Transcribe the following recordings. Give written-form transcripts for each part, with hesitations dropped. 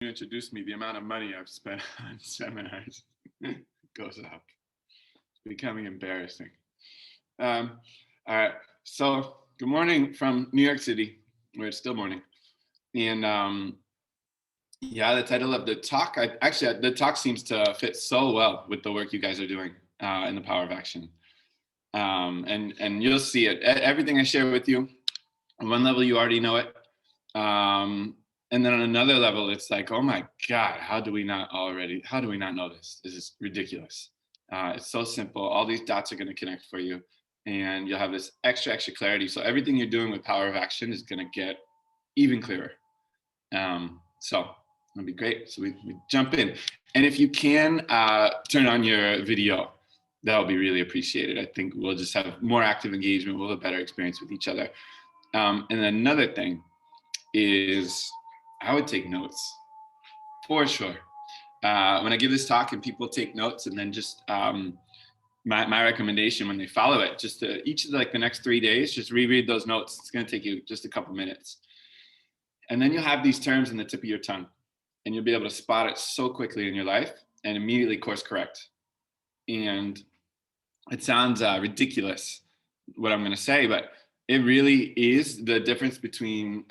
You introduced me, the amount of money I've spent on seminars goes up. It's becoming embarrassing. All right. So good morning from New York City, where it's still morning. And yeah, the title of the talk, the talk seems to fit so well with the work you guys are doing in the Power of Action. And you'll see it. Everything I share with you, on one level, you already know it. And then on another level, it's like, oh my God, how do we not know this? This is ridiculous. It's so simple. All these dots are going to connect for you, and you'll have this extra clarity. So everything you're doing with Power of Action is going to get even clearer. So it'll be great. So we jump in. And if you can turn on your video, that will be really appreciated. I think we'll just have more active engagement. We'll have a better experience with each other. And another thing is I would take notes for sure. When I give this talk and people take notes, and then just my recommendation when they follow it, just each of the next 3 days, just reread those notes. It's going to take you just a couple minutes. And then you'll have these terms in the tip of your tongue, and you'll be able to spot it so quickly in your life and immediately course correct. And it sounds ridiculous what I'm going to say, but it really is the difference between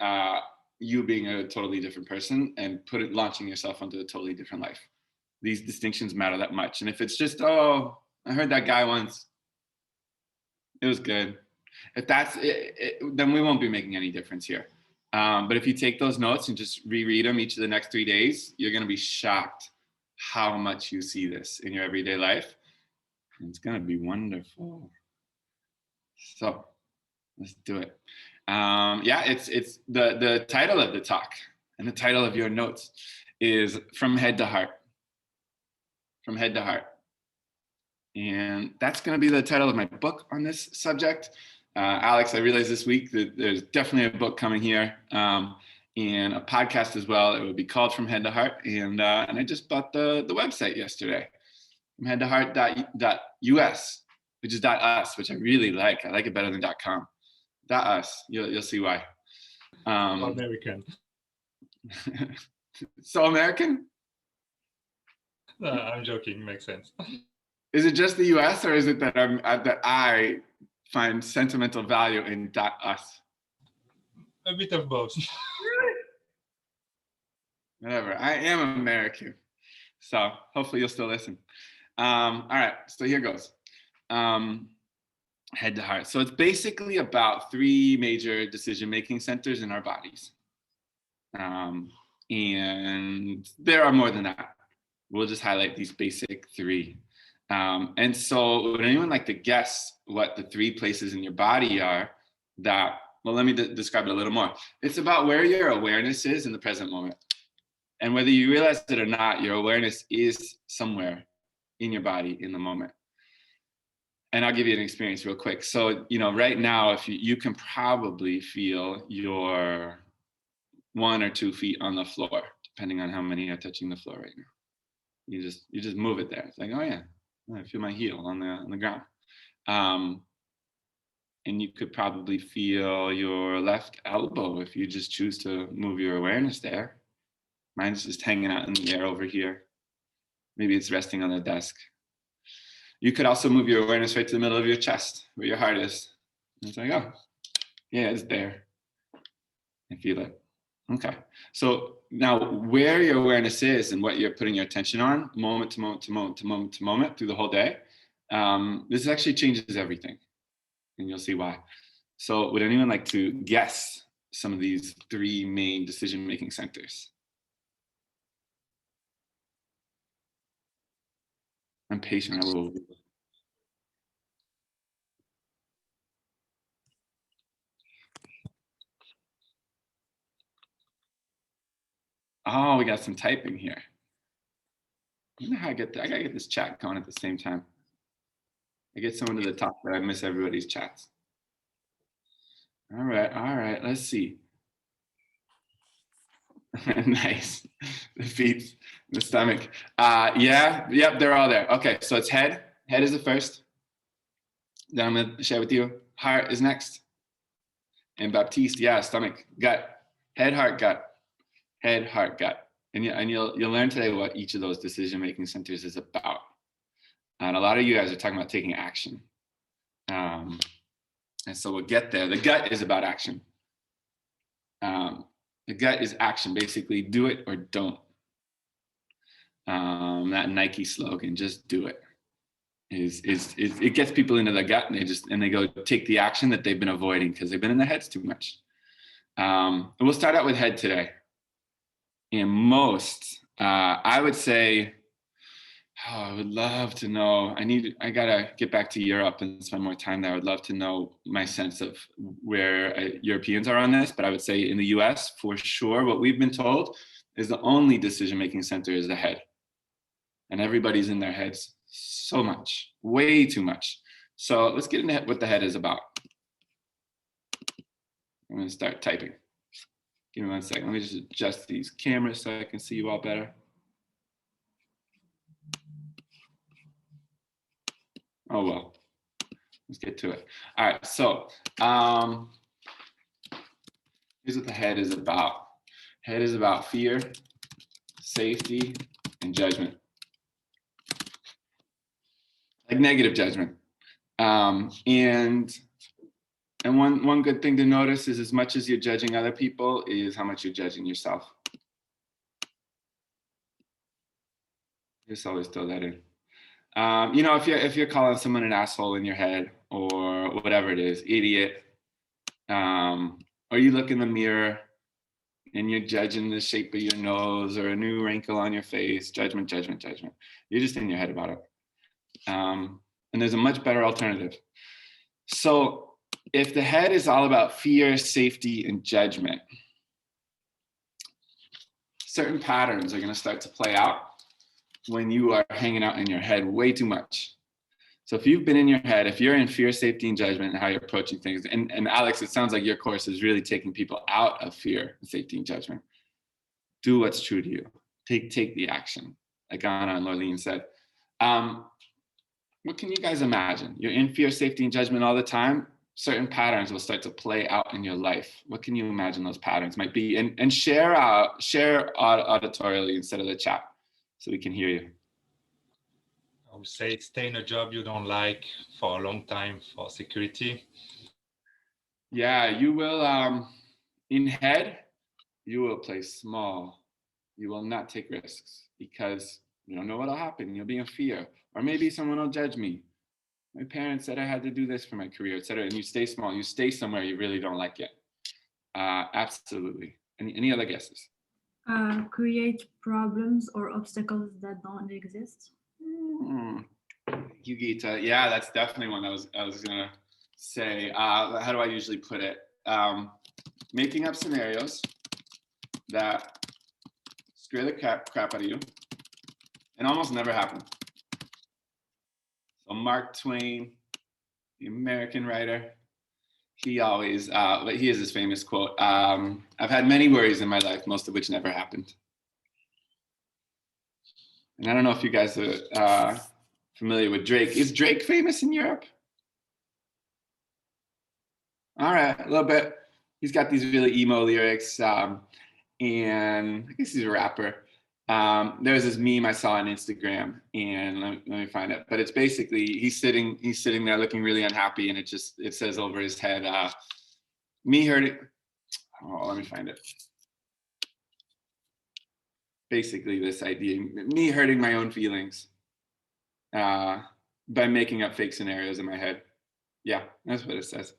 you being a totally different person and launching yourself onto a totally different life. These distinctions matter that much. And if it's just, oh, I heard that guy once, it was good. If that's it, then we won't be making any difference here. But if you take those notes and just reread them each of the next 3 days, you're going to be shocked how much you see this in your everyday life. And it's going to be wonderful. So let's do it. Yeah, it's the title of the talk and the title of your notes is From Head to Heart. From Head to Heart. And that's going to be the title of my book on this subject. Alex, I realized this week that there's definitely a book coming here and a podcast as well. It would be called From Head to Heart. And I just bought the website yesterday, FromHeadToHeart.us, which is .us, which I really like. I like it better than .com. .us, you'll see why. American. So American? No, I'm joking. Makes sense. Is it just the US, or is it that I find sentimental value in .us? A bit of both. Whatever. I am American, so hopefully you'll still listen. All right, so here goes. Head to heart. So it's basically about 3 major decision-making centers in our bodies. And there are more than that. We'll just highlight these basic 3. And so would anyone like to guess what the 3 places in your body are that, well, let me describe it a little more. It's about where your awareness is in the present moment. And whether you realize it or not, your awareness is somewhere in your body in the moment. And I'll give you an experience real quick. So, right now, if you can probably feel your 1 or 2 feet on the floor, depending on how many are touching the floor right now. You just move it there. It's like, oh yeah, I feel my heel on the ground. And you could probably feel your left elbow if you just choose to move your awareness there. Mine's just hanging out in the air over here. Maybe it's resting on the desk. You could also move your awareness right to the middle of your chest, where your heart is. And it's like, oh, yeah, it's there. I feel it. Okay. So now where your awareness is and what you're putting your attention on, moment to moment to moment to moment to moment through the whole day, this actually changes everything. And you'll see why. So would anyone like to guess some of these 3 main decision-making centers? I'm patient. I will. Oh, we got some typing here. I know how I gotta get this chat going at the same time. I get someone to the top, but I miss everybody's chats. All right. Let's see. Nice. The feet, the stomach. Yep, they're all there. Okay, so it's head. Head is the first. Then I'm gonna share with you. Heart is next. And Baptiste, stomach, gut. Head, heart, gut. Head, heart, gut. And you'll learn today what each of those decision-making centers is about. And a lot of you guys are talking about taking action. And so we'll get there. The gut is about action. The gut is action, basically do it or don't. That Nike slogan, just do it, is it gets people into the gut, and they go take the action that they've been avoiding because they've been in their heads too much. And we'll start out with head today. And I would say, I would love to know, I gotta get back to Europe and spend more time there. I would love to know my sense of where Europeans are on this, but I would say in the US, for sure, what we've been told is the only decision-making center is the head. And everybody's in their heads so much, way too much. So let's get into what the head is about. I'm gonna start typing. Give me 1 second. Let me just adjust these cameras so I can see you all better. Oh, well, let's get to it. All right, so here's what the head is about. Head is about fear, safety, and judgment. Like negative judgment. And one good thing to notice is as much as you're judging other people is how much you're judging yourself. Just always throw that in. You know, if you're calling someone an asshole in your head or whatever it is, idiot, or you look in the mirror and you're judging the shape of your nose or a new wrinkle on your face, judgment, judgment, judgment. You're just in your head about it. And there's a much better alternative. So if the head is all about fear, safety, and judgment, certain patterns are going to start to play out when you are hanging out in your head way too much. So if you've been in your head, if you're in fear, safety, and judgment and how you're approaching things, and Alex, it sounds like your course is really taking people out of fear, safety, and judgment. Do what's true to you. Take the action. Like Anna and Lorleen said. What can you guys imagine? You're in fear, safety, and judgment all the time. Certain patterns will start to play out in your life. What can you imagine those patterns might be? And share auditorially instead of the chat so we can hear you. I would say stay in a job you don't like for a long time for security. Yeah, you will, in head, you will play small. You will not take risks because you don't know what'll happen. You'll be in fear. Or maybe someone will judge me. My parents said I had to do this for my career, etc. And you stay small. You stay somewhere you really don't like it. Absolutely. Any other guesses? Create problems or obstacles that don't exist. Yugita, yeah, that's definitely one I was gonna say. How do I usually put it? Making up scenarios that scare the crap out of you and almost never happen. So Mark Twain, the American writer, he always, but he has this famous quote, I've had many worries in my life, most of which never happened. And I don't know if you guys are familiar with Drake. Is Drake famous in Europe? All right, a little bit. He's got these really emo lyrics, and I guess he's a rapper. There's this meme I saw on Instagram, and let me find it. But it's basically he's sitting there looking really unhappy, and it says over his head, "Me hurting." Oh, let me find it. Basically, this idea, me hurting my own feelings by making up fake scenarios in my head. Yeah, that's what it says.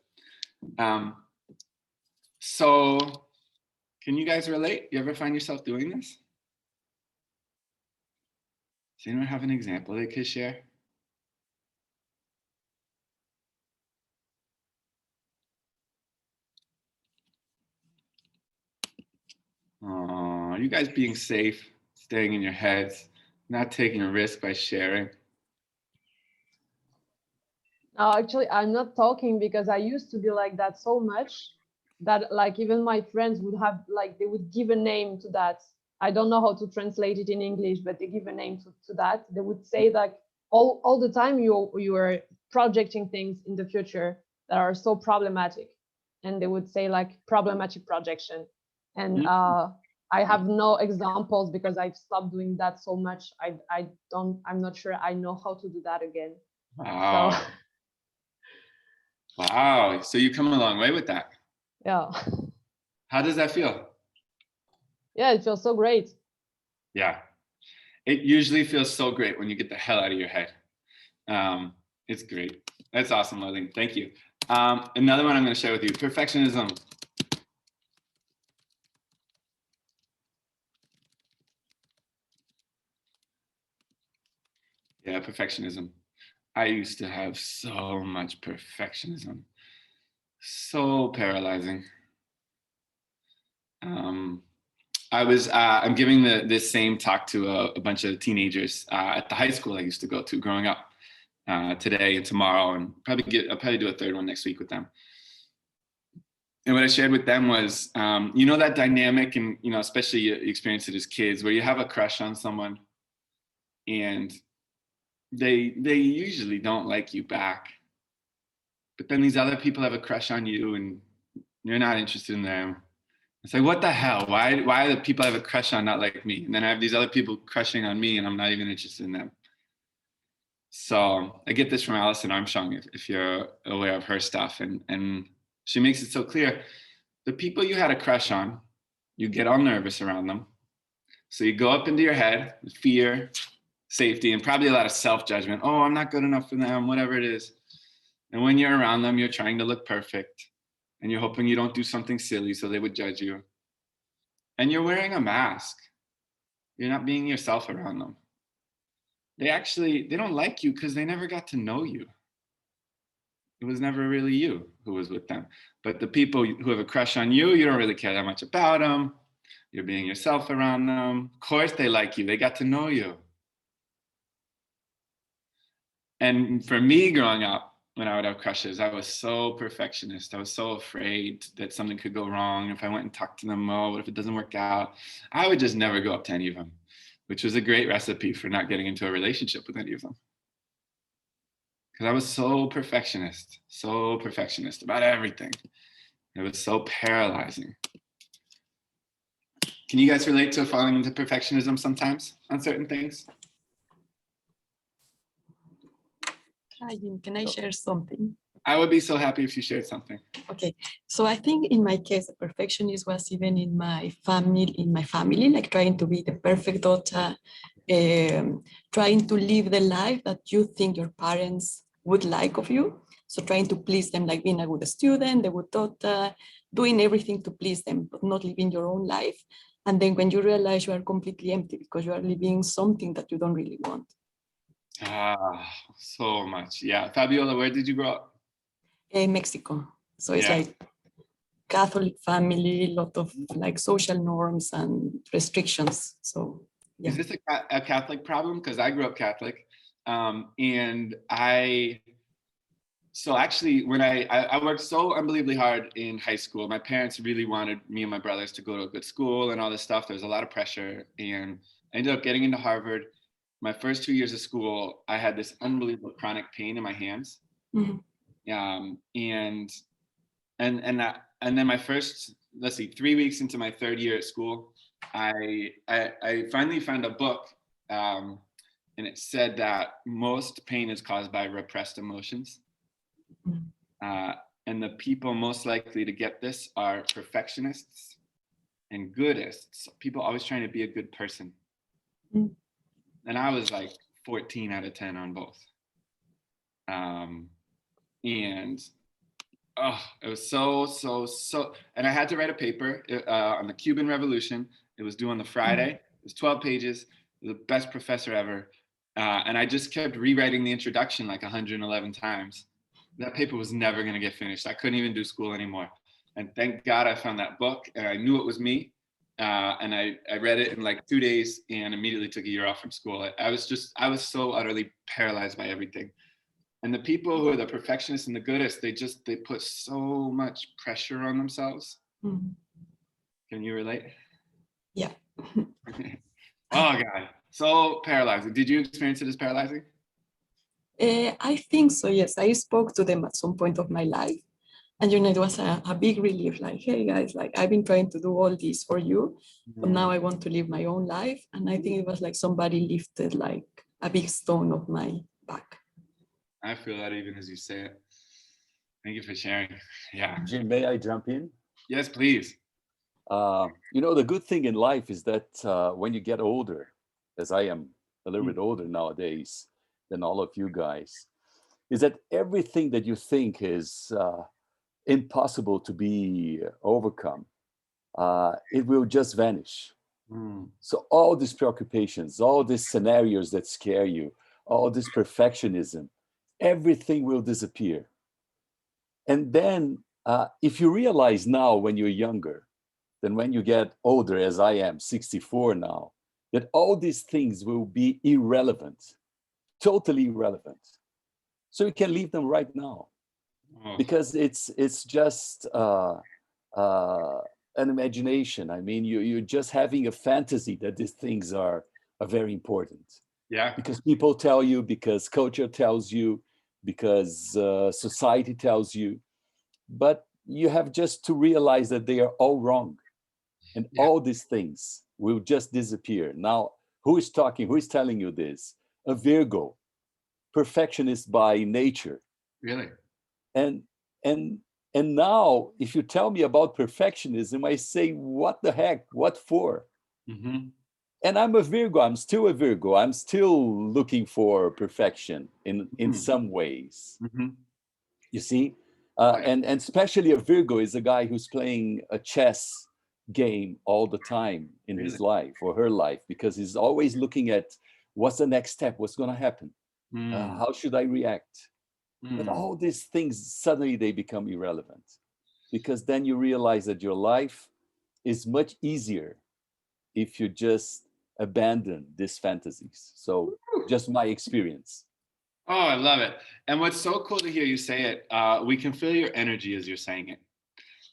So, can you guys relate? You ever find yourself doing this? Does anyone have an example they could share? Are you guys being safe, staying in your heads, not taking a risk by sharing? No, actually, I'm not talking because I used to be like that so much that like even my friends would have like they would give a name to that. I don't know how to translate it in English, but they give a name to that. They would say like all the time you are projecting things in the future that are so problematic, and they would say like problematic projection. And I have no examples because I've stopped doing that so much. I'm not sure I know how to do that again. Wow. So Wow. So you come a long way with that. yeah. How does that feel? Yeah, it feels so great. Yeah. It usually feels so great when you get the hell out of your head. It's great. That's awesome, Marlene. Thank you. Another one I'm going to share with you, perfectionism. Yeah, perfectionism. I used to have so much perfectionism. So paralyzing. I'm giving this same talk to a bunch of teenagers at the high school I used to go to growing up today and tomorrow, and I'll probably do a third one next week with them. And what I shared with them was, that dynamic, and especially you experience it as kids, where you have a crush on someone, and they usually don't like you back, but then these other people have a crush on you, and you're not interested in them. It's like, what the hell? Why do people have a crush on not like me? And then I have these other people crushing on me, and I'm not even interested in them. So I get this from Alison Armstrong, if you're aware of her stuff, and she makes it so clear. The people you had a crush on, you get all nervous around them. So you go up into your head with fear, safety, and probably a lot of self-judgment. Oh, I'm not good enough for them, whatever it is. And when you're around them, you're trying to look perfect, and you're hoping you don't do something silly so they would judge you. And you're wearing a mask. You're not being yourself around them. They don't like you because they never got to know you. It was never really you who was with them. But the people who have a crush on you, you don't really care that much about them. You're being yourself around them. Of course they like you. They got to know you. And for me growing up, when I would have crushes, I was so perfectionist. I was so afraid that something could go wrong. If I went and talked to them, oh, what if it doesn't work out? I would just never go up to any of them, which was a great recipe for not getting into a relationship with any of them. Because I was so perfectionist about everything. It was so paralyzing. Can you guys relate to falling into perfectionism sometimes on certain things? Hi, Jim. Can I share something? I would be so happy if you shared something. Okay, so I think in my case, the perfectionist was even in my family, like trying to be the perfect daughter, trying to live the life that you think your parents would like of you. So trying to please them, like being a good student, a good daughter, doing everything to please them, but not living your own life. And then when you realize you are completely empty because you are living something that you don't really want. So much. Yeah. Fabiola, where did you grow up? In Mexico. So it's Yeah. like Catholic family, a lot of like social norms and restrictions. So yeah. Is this a Catholic problem? Because I grew up Catholic, and so actually when I worked so unbelievably hard in high school. My parents really wanted me and my brothers to go to a good school and all this stuff. There was a lot of pressure, and I ended up getting into Harvard. My first 2 years of school, I had this unbelievable chronic pain in my hands. Mhm. And then my first, 3 weeks into my third year at school, I finally found a book, and it said that most pain is caused by repressed emotions. And the people most likely to get this are perfectionists and goodists, people always trying to be a good person. Mm. And I was like 14 out of 10 on both. And it was so, and I had to write a paper on the Cuban Revolution. It was due on the Friday. It was 12 pages. The best professor ever. And I just kept rewriting the introduction like 111 times. That paper was never going to get finished. I couldn't even do school anymore. And thank God I found that book, and I knew it was me. And I read it in like 2 days and immediately took a year off from school. I was so utterly paralyzed by everything. And the people who are the perfectionists and the goodists, they put so much pressure on themselves. Mhm. Can you relate? Yeah. Oh God, so paralyzing. Did you experience it as paralyzing? I think so, yes. I spoke to them at some point of my life. And it was a big relief, like, hey guys, like I've been trying to do all this for you, but now I want to live my own life. And I think it was like somebody lifted like a big stone off my back. I feel that even as you say it. Thank you for sharing. Yeah. Jim, may I jump in? Yes, please. The good thing in life is that when you get older, as I am a little bit older nowadays than all of you guys, is that everything that you think is impossible to be overcome, it will just vanish. So all these preoccupations, all these scenarios that scare you, all this perfectionism, everything will disappear. And then if you realize now when you're younger, then when you get older, as I am, 64 now, that all these things will be irrelevant, totally irrelevant. So you can leave them right now, because it's just an imagination. I mean, you're just having a fantasy that these things are very important. Yeah. Because people tell you, because culture tells you, because society tells you, but you have just to realize that they are all wrong. And all these things will just disappear. Now, who is talking? Who is telling you this? A Virgo, perfectionist by nature. Really? And now, if you tell me about perfectionism, I say, what the heck? What for? Mm-hmm. And I'm a Virgo. I'm still a Virgo. I'm still looking for perfection in some ways. Mm-hmm. You see? And especially a Virgo is a guy who's playing a chess game all the time in his life or her life, because he's always looking at what's the next step, what's going to happen, how should I react. But all these things, suddenly they become irrelevant, because then you realize that your life is much easier if you just abandon these fantasies. So just my experience. Oh, I love it. And what's so cool to hear you say it, we can feel your energy as you're saying it.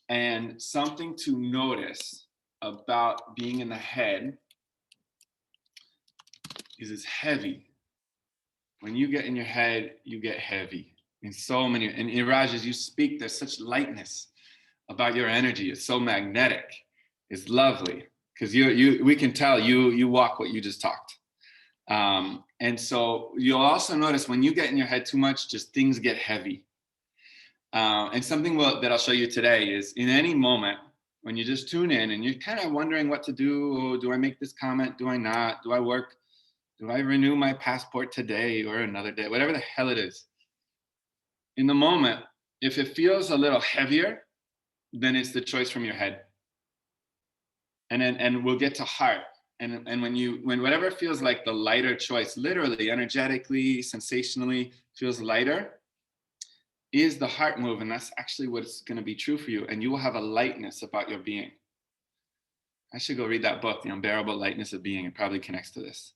And something to notice about being in the head is it's heavy. When you get in your head, you get heavy. In so many, and Iraj, as you speak, there's such lightness about your energy. It's so magnetic. It's lovely, because we can tell you walk what you just talked. And so you'll also notice when you get in your head too much, just things get heavy. And something that I'll show you today is, in any moment when you just tune in and you're kind of wondering what to do, do I make this comment? Do I not? Do I work? Do I renew my passport today or another day? Whatever the hell it is. In the moment, if it feels a little heavier, then it's the choice from your head. And we'll get to heart. And when whatever feels like the lighter choice, literally, energetically, sensationally feels lighter, is the heart move. And that's actually what's going to be true for you. And you will have a lightness about your being. I should go read that book, The Unbearable Lightness of Being. It probably connects to this.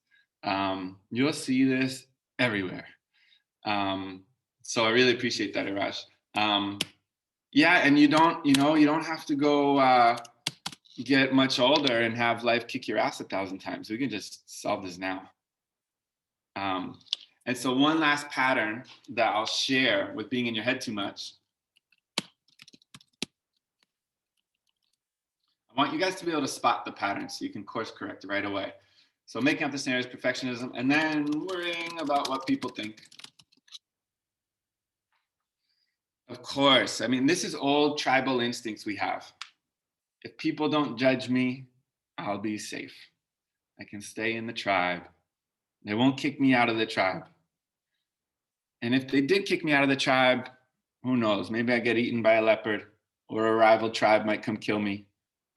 You'll see this everywhere. So I really appreciate that, Iraj. Yeah, and you don't have to go get much older and have life kick your ass 1,000 times. We can just solve this now. And so one last pattern that I'll share with being in your head too much. I want you guys to be able to spot the pattern so you can course correct right away. So making up the scenarios, perfectionism, and then worrying about what people think. Of course, I mean, this is old tribal instincts we have. If people don't judge me, I'll be safe. I can stay in the tribe. They won't kick me out of the tribe. And if they did kick me out of the tribe, who knows? Maybe I get eaten by a leopard, or a rival tribe might come kill me,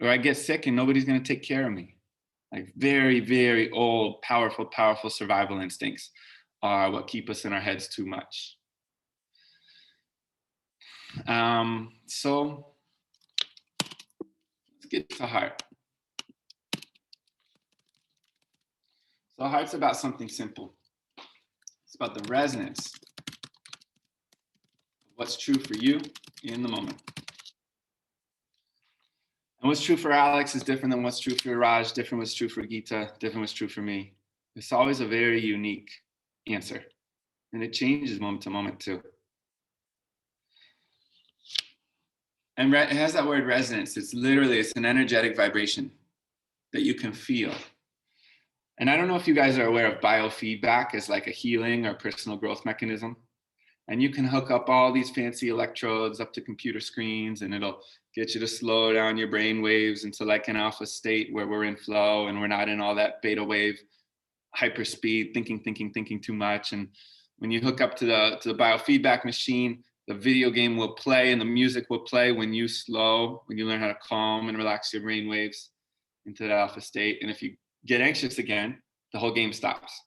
or I get sick and nobody's going to take care of me. Like very, very old, powerful survival instincts are what keep us in our heads too much. So let's get to heart. So heart's about something simple. It's about the resonance of what's true for you in the moment. And what's true for Alex is different than what's true for Raj, different what's true for Geeta, different what's true for me. It's always a very unique answer. And it changes moment to moment too. And it has that word resonance. It's an energetic vibration that you can feel. And I don't know if you guys are aware of biofeedback as like a healing or personal growth mechanism. And you can hook up all these fancy electrodes up to computer screens, and it'll get you to slow down your brain waves into like an alpha state where we're in flow and we're not in all that beta wave hyper speed, thinking too much. And when you hook up to the biofeedback machine, the video game will play and the music will play when you learn how to calm and relax your brain waves into that alpha state. And if you get anxious again, the whole game stops.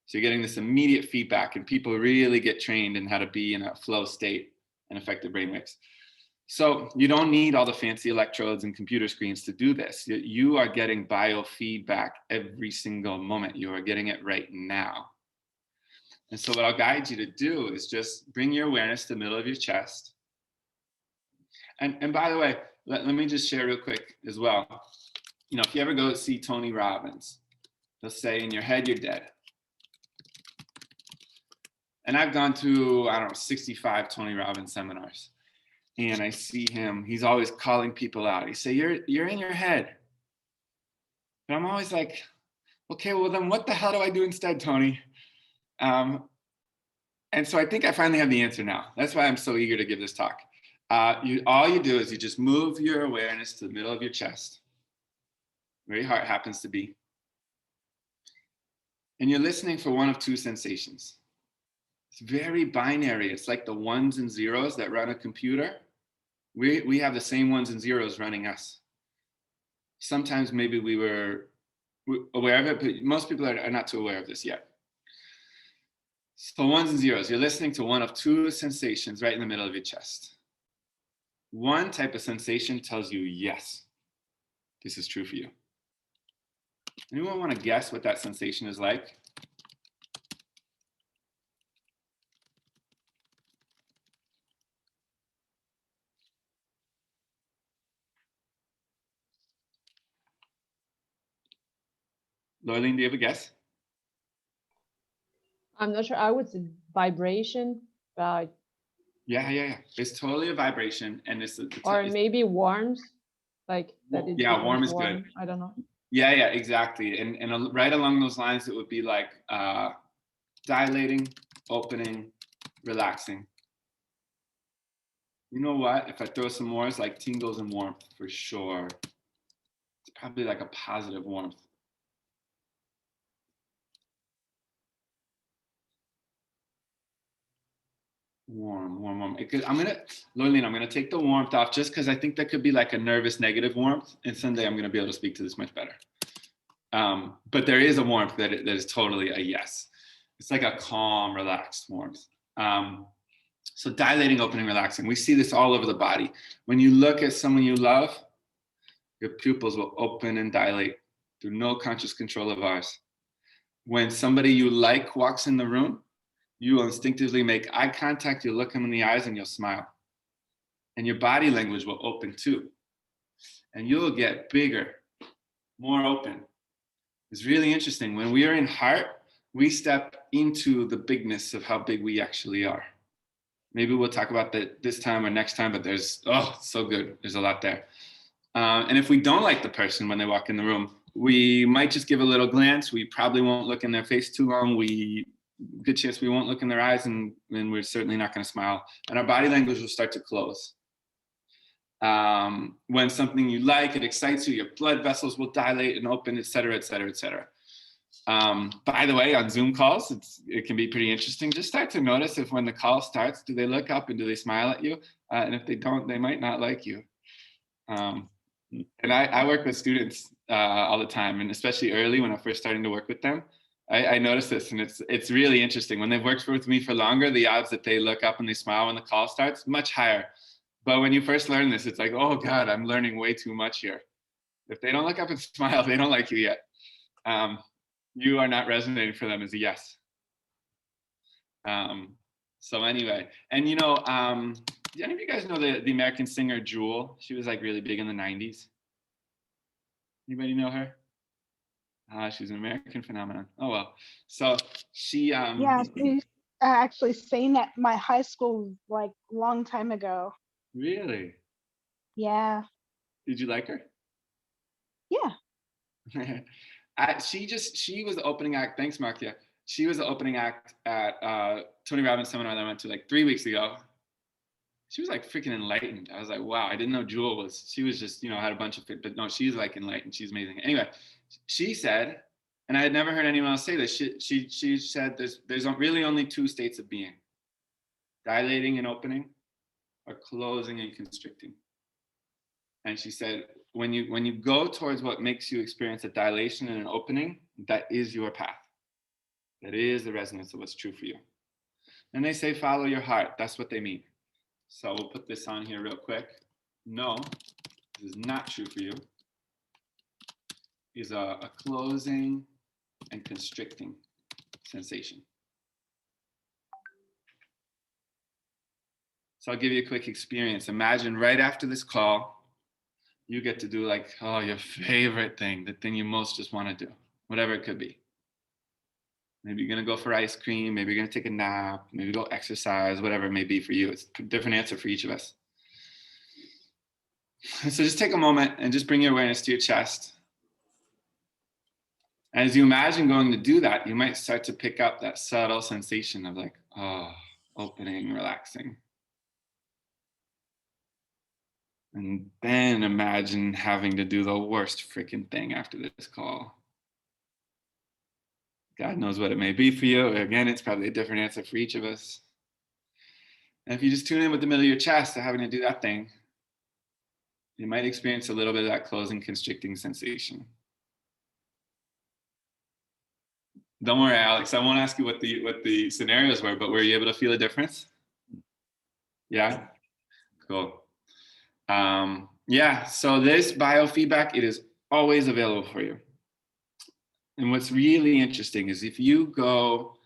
So you're getting this immediate feedback, and people really get trained in how to be in a flow state and affect the brainwaves. So you don't need all the fancy electrodes and computer screens to do this. You are getting biofeedback every single moment. You are getting it right now. And so what I'll guide you to do is just bring your awareness to the middle of your chest. And by the way, let me just share real quick as well. You know, if you ever go see Tony Robbins, he'll say, in your head, you're dead. And I've gone to, 65 Tony Robbins seminars. And I see him, he's always calling people out. He say, you're in your head. But I'm always like, okay, well then what the hell do I do instead, Tony? And so I think I finally have the answer now. That's why I'm so eager to give this talk. All you do is you just move your awareness to the middle of your chest, where your heart happens to be. And you're listening for one of two sensations. It's very binary. It's like the ones and zeros that run a computer. We have the same ones and zeros running us. Sometimes maybe we were aware of it, but most people are not too aware of this yet. So ones and zeros, you're listening to one of two sensations right in the middle of your chest. One type of sensation tells you, yes, this is true for you. Anyone want to guess what that sensation is like? Lorleen, do you have a guess? I'm not sure. I would say vibration, but Yeah. It's totally a vibration, and or maybe warmth, like that. Yeah, warm is good. I don't know. Yeah, exactly. And right along those lines, it would be like dilating, opening, relaxing. You know what? If I throw some more, it's like tingles and warmth for sure. It's probably like a positive warmth. Warm. Lorleen, I'm gonna take the warmth off just because I think that could be like a nervous negative warmth, and someday I'm gonna be able to speak to this much better. But there is a warmth that is totally a yes. It's like a calm, relaxed warmth. So dilating, opening, relaxing. We see this all over the body. When you look at someone you love, your pupils will open and dilate through no conscious control of ours. When somebody you like walks in the room, you will instinctively make eye contact, you'll look them in the eyes and you'll smile. And your body language will open too. And you'll get bigger, more open. It's really interesting. When we are in heart, we step into the bigness of how big we actually are. Maybe we'll talk about that this time or next time, but there's, so good. There's a lot there. And if we don't like the person when they walk in the room, we might just give a little glance. We probably won't look in their face too long. Good chance we won't look in their eyes, and we're certainly not going to smile. And our body language will start to close. When something you like, it excites you, your blood vessels will dilate and open, et cetera, et cetera, et cetera. By the way, on Zoom calls, it can be pretty interesting. Just start to notice if when the call starts, do they look up and do they smile at you? And if they don't, they might not like you. And I work with students all the time, and especially early when I'm first starting to work with them. I noticed this, and it's really interesting. When they've worked with me for longer, the odds that they look up and they smile when the call starts, much higher. But when you first learn this, it's like, oh God, I'm learning way too much here. If they don't look up and smile, they don't like you yet. You are not resonating for them as a yes. So anyway, and do any of you guys know the American singer Jewel? She was like really big in the 90s. Anybody know her? She's an American phenomenon. Oh, well. So she... yeah, she actually sang at my high school like a long time ago. Really? Yeah. Did you like her? Yeah. She was the opening act. Thanks, Markia. She was the opening act at Tony Robbins seminar that I went to like 3 weeks ago. She was like freaking enlightened. I was like, wow, I didn't know Jewel was, she was just, had a bunch of, but no, she's like enlightened. She's amazing. Anyway, she said, and I had never heard anyone else say this, she said there's really only 2 states of being: dilating and opening, or closing and constricting. And she said, when you go towards what makes you experience a dilation and an opening, that is your path. That is the resonance of what's true for you. And they say, follow your heart. That's what they mean. So we'll put this on here real quick. No, this is not true for you. Is a closing and constricting sensation. So I'll give you a quick experience. Imagine right after this call, you get to do like, your favorite thing, the thing you most just want to do, whatever it could be. Maybe you're going to go for ice cream. Maybe you're going to take a nap. Maybe go exercise, whatever it may be for you. It's a different answer for each of us. So just take a moment and just bring your awareness to your chest. As you imagine going to do that, you might start to pick up that subtle sensation of like, opening, relaxing. And then imagine having to do the worst freaking thing after this call. God knows what it may be for you. Again, it's probably a different answer for each of us. And if you just tune in with the middle of your chest to having to do that thing, you might experience a little bit of that closing, constricting sensation. Don't worry, Alex. I won't ask you what the scenarios were, but were you able to feel a difference? Yeah? Cool. So this biofeedback, it is always available for you. And what's really interesting is if you go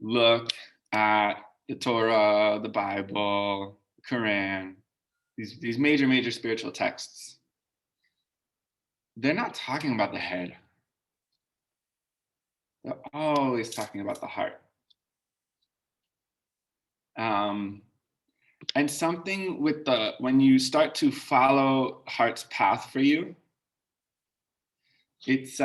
look at the Torah, the Bible, the Quran, these major spiritual texts, they're not talking about the head. They're always talking about the heart. And something with when you start to follow heart's path for you, it's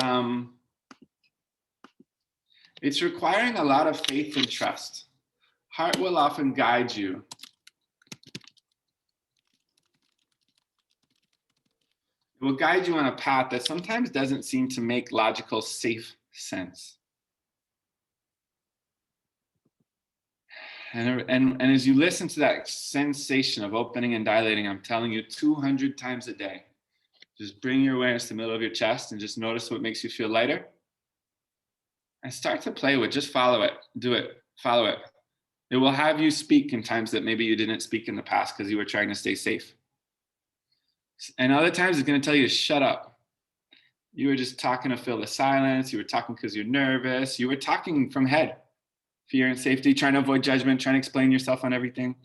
requiring a lot of faith and trust. Heart will often guide you. It will guide you on a path that sometimes doesn't seem to make logical, safe sense. And as you listen to that sensation of opening and dilating, I'm telling you 200 times a day, just bring your awareness to the middle of your chest and just notice what makes you feel lighter. And start to play with, just follow it, do it, follow it. It will have you speak in times that maybe you didn't speak in the past because you were trying to stay safe. And other times it's going to tell you to shut up. You were just talking to fill the silence. You were talking because you're nervous. You were talking from head. Fear and safety, trying to avoid judgment, trying to explain yourself on everything.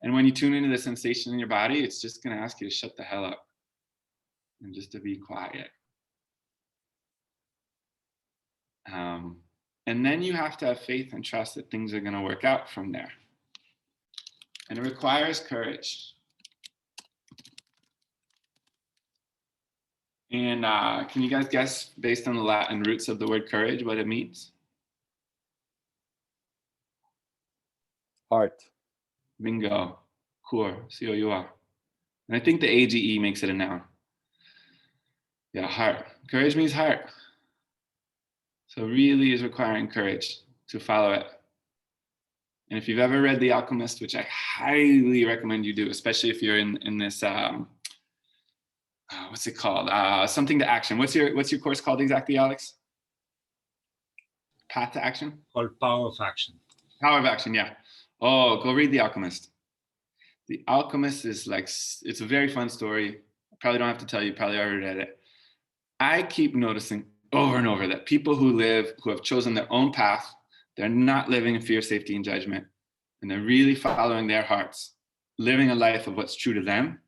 And when you tune into the sensation in your body, it's just going to ask you to shut the hell up and just to be quiet. And then you have to have faith and trust that things are going to work out from there. And it requires courage. And can you guys guess, based on the Latin roots of the word courage, what it means? Heart. Bingo. Cor, C-O-U-R. And I think the AGE makes it a noun. Yeah, heart. Courage means heart. So it really is requiring courage to follow it. And if you've ever read The Alchemist, which I highly recommend you do, especially if you're in this, what's it called? Something to Action. What's your course called exactly, Alex? Path to Action? Called Power of Action. Power of Action, yeah. Oh, go read The Alchemist. The Alchemist is like, it's a very fun story. I probably don't have to tell you, probably already read it. I keep noticing over and over that people who have chosen their own path, they're not living in fear, safety, and judgment, and they're really following their hearts, living a life of what's true to them.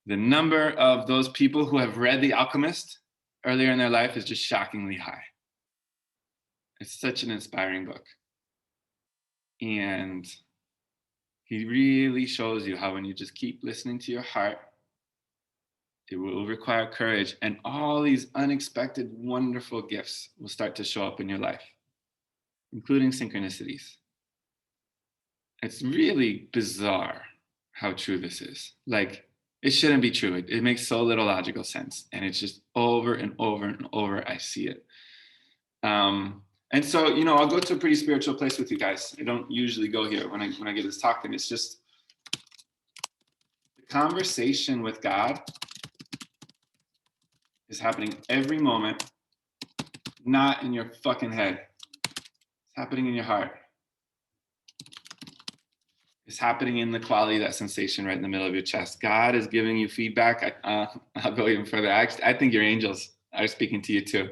The number of those people who have read The Alchemist earlier in their life is just shockingly high. It's such an inspiring book. And He really shows you how when you just keep listening to your heart, it will require courage, and all these unexpected, wonderful gifts will start to show up in your life, including synchronicities. It's really bizarre how true this is. Like, it shouldn't be true. It makes so little logical sense. And it's just over and over and over, I see it. And so, you know, I'll go to a pretty spiritual place with you guys. I don't usually go here when I give this talk, and it's just the conversation with God is happening every moment, not in your fucking head. It's happening in your heart. It's happening in the quality of that sensation right in the middle of your chest. God is giving you feedback. I'll go even further. I think your angels are speaking to you too.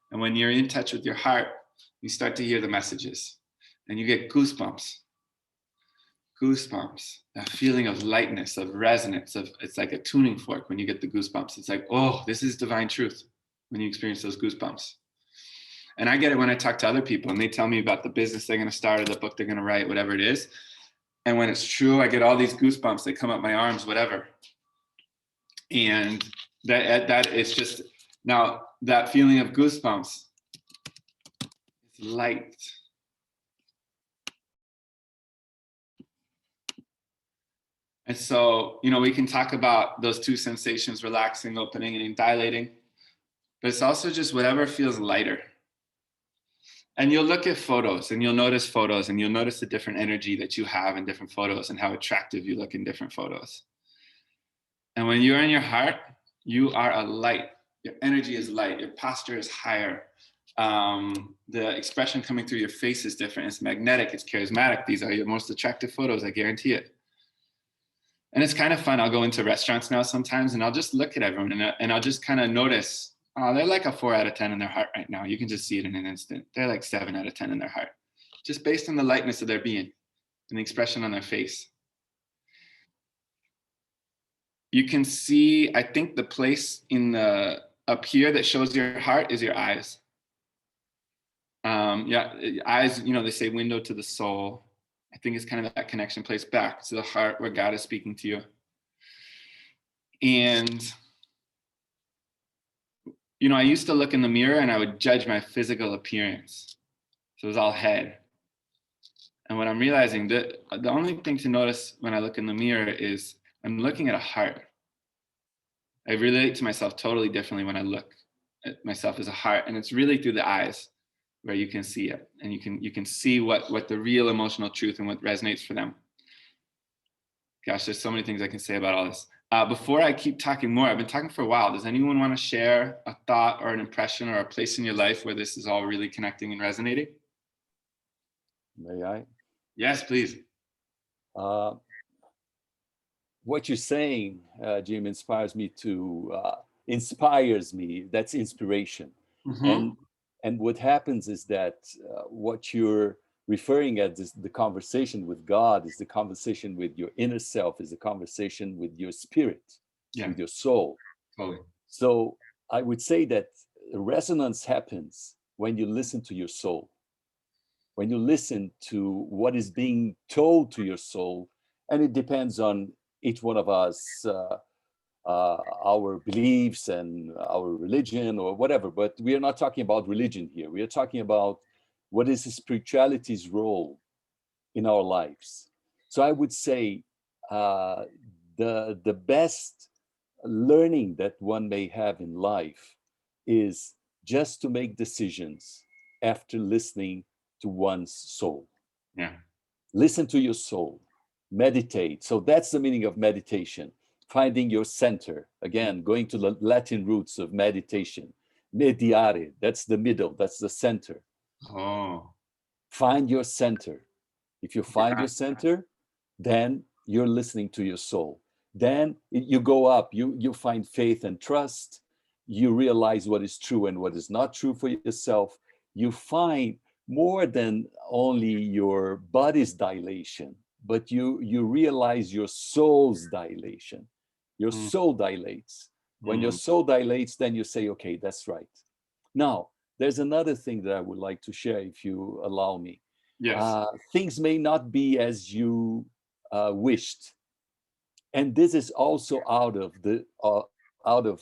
And when you're in touch with your heart, you start to hear the messages and you get goosebumps. Goosebumps, that feeling of lightness, of resonance, it's like a tuning fork when you get the goosebumps. It's like, oh, this is divine truth when you experience those goosebumps. And I get it when I talk to other people and they tell me about the business they're going to start or the book they're going to write, whatever it is. And when it's true, I get all these goosebumps. They come up my arms, whatever. And that is just, now that feeling of goosebumps, it's light. And so, you know, we can talk about those two sensations, relaxing, opening, and dilating, but it's also just whatever feels lighter. And you'll look at photos and you'll notice photos and you'll notice the different energy that you have in different photos and how attractive you look in different photos. And when you're in your heart, you are a light. Your energy is light. Your posture is higher. The expression coming through your face is different. It's magnetic. It's charismatic. These are your most attractive photos. I guarantee it. And it's kind of fun. I'll go into restaurants now sometimes and I'll just look at everyone and I'll just kind of notice, oh, they're like a 4 out of 10 in their heart right now. You can just see it in an instant. They're like 7 out of 10 in their heart, just based on the lightness of their being and the expression on their face. You can see, I think the place in the up here that shows your heart is your eyes. Yeah, eyes, you know, they say window to the soul. I think it's kind of that connection place back to the heart where God is speaking to you. And, you know, I used to look in the mirror and I would judge my physical appearance. So it was all head. And what I'm realizing, that the only thing to notice when I look in the mirror is I'm looking at a heart. I relate to myself totally differently when I look at myself as a heart. And it's really through the eyes where you can see it. And you can see what the real emotional truth and what resonates for them. Gosh, there's so many things I can say about all this. Before I keep talking more, I've been talking for a while. Does anyone want to share a thought or an impression or a place in your life where this is all really connecting and resonating? May I? Yes, please. What you're saying, Jim, inspires me. That's inspiration. Mm-hmm. And what happens is that what you're referring at is the conversation with God, is the conversation with your inner self, is the conversation with your spirit, with your soul. Totally. So I would say that resonance happens when you listen to your soul, when you listen to what is being told to your soul, and it depends on each one of us, our beliefs and our religion or whatever, but we are not talking about religion here. We are talking about what is spirituality's role in our lives. So I would say the best learning that one may have in life is just to make decisions after listening to one's soul. Yeah. Listen to your soul, meditate. So that's the meaning of meditation. Finding your center, again, going to the Latin roots of meditation. Mediare, that's the middle, that's the center. Oh. Find your center. If you find your center, then you're listening to your soul. Then you go up, you find faith and trust. You realize what is true and what is not true for yourself. You find more than only your body's dilation, but you realize your soul's dilation. Your soul dilates. When your soul dilates, then you say, okay, that's right. Now, there's another thing that I would like to share, if you allow me. Yes. Things may not be as you wished. And this is also out of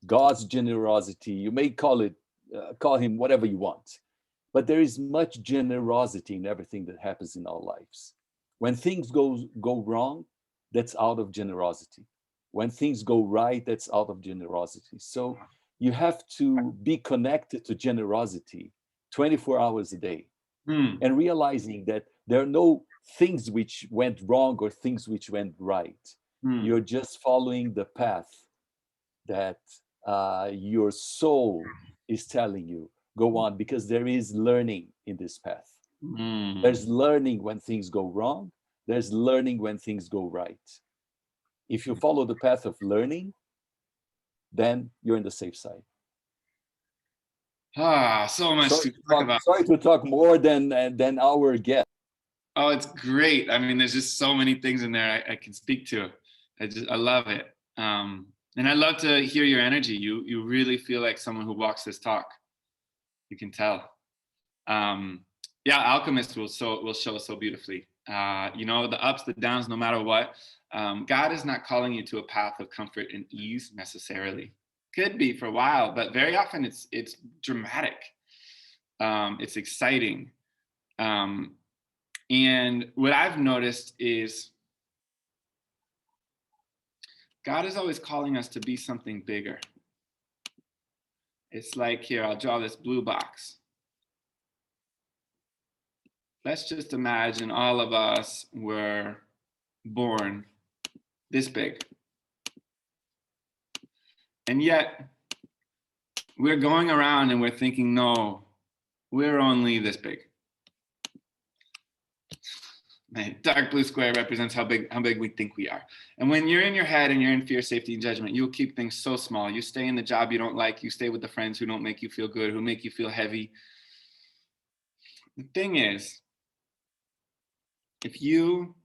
God's generosity. You may call him whatever you want, but there is much generosity in everything that happens in our lives. When things go wrong, that's out of generosity. When things go right, that's out of generosity. So you have to be connected to generosity 24 hours a day, and realizing that there are no things which went wrong or things which went right. You're just following the path that your soul is telling you, go on, because there is learning in this path. There's learning when things go wrong. There's learning when things go right. If you follow the path of learning, then you're in the safe side. So much to talk about. Sorry to talk more than our guest. Oh, it's great. I mean, there's just so many things in there I can speak to. I love it. And I love to hear your energy. You really feel like someone who walks this talk. You can tell. Yeah, Alchemist will show so beautifully. The ups, the downs, no matter what. God is not calling you to a path of comfort and ease necessarily. Could be for a while, but very often it's dramatic. It's exciting. And what I've noticed is God is always calling us to be something bigger. It's like, here, I'll draw this blue box. Let's just imagine all of us were born this big. And yet, we're going around and we're thinking, no, we're only this big. Man, dark blue square represents how big we think we are. And when you're in your head and you're in fear, safety, and judgment, you'll keep things so small. You stay in the job you don't like. You stay with the friends who don't make you feel good, who make you feel heavy. The thing is, if you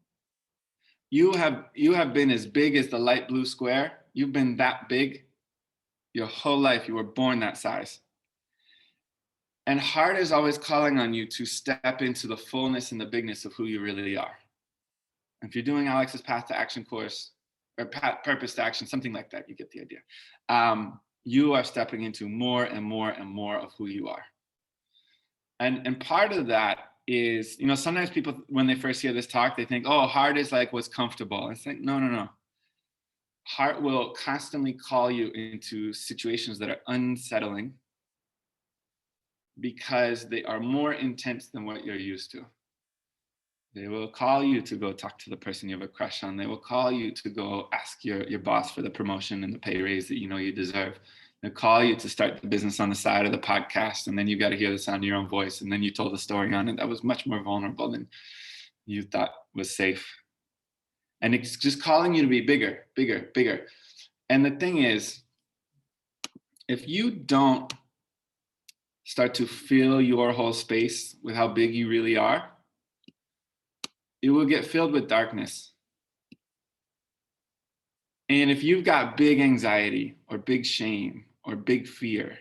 have been as big as the light blue square, you've been that big your whole life. You were born that size. And heart is always calling on you to step into the fullness and the bigness of who you really are. If you're doing Alex's Path to Action course, or Purpose to Action, something like that, you get the idea. You are stepping into more and more and more of who you are. And part of that is, sometimes people, when they first hear this talk, they think, oh, heart is like what's comfortable. It's like, no. Heart will constantly call you into situations that are unsettling because they are more intense than what you're used to. They will call you to go talk to the person you have a crush on. They will call you to go ask your boss for the promotion and the pay raise that you know you deserve. They'll call you to start the business on the side of the podcast, and then you got to hear the sound of your own voice, and then you told the story on it that was much more vulnerable than you thought was safe. And it's just calling you to be bigger, bigger, bigger. And the thing is, if you don't start to fill your whole space with how big you really are, it will get filled with darkness. And if you've got big anxiety or big shame or big fear,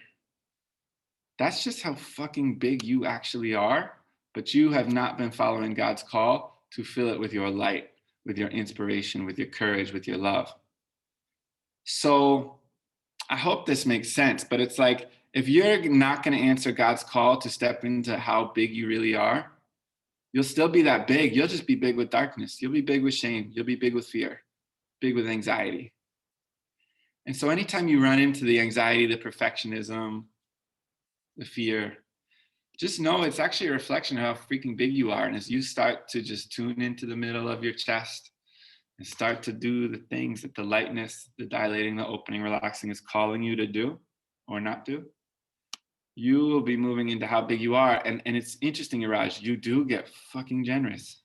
that's just how fucking big you actually are, but you have not been following God's call to fill it with your light, with your inspiration, with your courage, with your love. So I hope this makes sense, but it's like, if you're not going to answer God's call to step into how big you really are, you'll still be that big. You'll just be big with darkness. You'll be big with shame. You'll be big with fear, big with anxiety. And so anytime you run into the anxiety, the perfectionism, the fear, just know it's actually a reflection of how freaking big you are. And as you start to just tune into the middle of your chest and start to do the things that the lightness, the dilating, the opening, relaxing is calling you to do or not do, you will be moving into how big you are. And it's interesting, Iraj, you do get fucking generous.